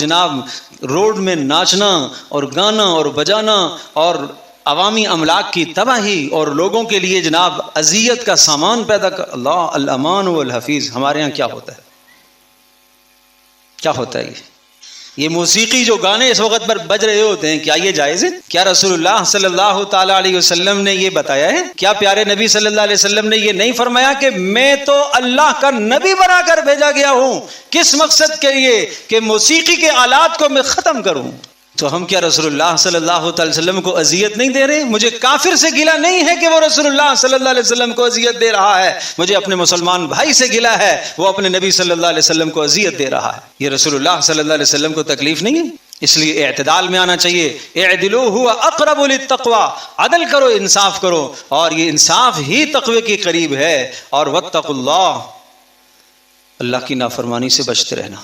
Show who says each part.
Speaker 1: جناب روڈ میں ناچنا اور گانا اور بجانا اور عوامی املاک کی تباہی اور لوگوں کے لیے جناب اذیت کا سامان پیدا کر. اللہ الامان والحفیظ. ہمارے ہاں کیا ہوتا ہے؟ کیا ہوتا ہے یہ موسیقی جو گانے اس وقت پر بج رہے ہوتے ہیں، کیا یہ جائز ہے؟ کیا رسول اللہ صلی اللہ تعالی علیہ وسلم نے یہ بتایا ہے؟ کیا پیارے نبی صلی اللہ علیہ وسلم نے یہ نہیں فرمایا کہ میں تو اللہ کا نبی بنا کر بھیجا گیا ہوں؟ کس مقصد کے لیے؟ کہ موسیقی کے آلات کو میں ختم کروں. تو ہم کیا رسول اللہ صلی اللہ تعالی وسلم کو اذیت نہیں دے رہے؟ مجھے کافر سے گلہ نہیں ہے کہ وہ رسول اللہ صلی اللہ علیہ وسلم کو اذیت دے رہا ہے، مجھے اپنے مسلمان بھائی سے گلہ ہے، وہ اپنے نبی صلی اللہ علیہ وسلم کو اذیت دے رہا ہے. یہ رسول اللہ صلی اللہ علیہ وسلم کو تکلیف نہیں ہے. اس لیے اعتدال میں آنا چاہیے. اعدلوا هو اقرب للتقوى. عدل کرو، انصاف کرو، اور یہ انصاف ہی تقوی کے قریب ہے. اور واتقوا اللہ، اللہ کی نافرمانی سے بچتے رہنا.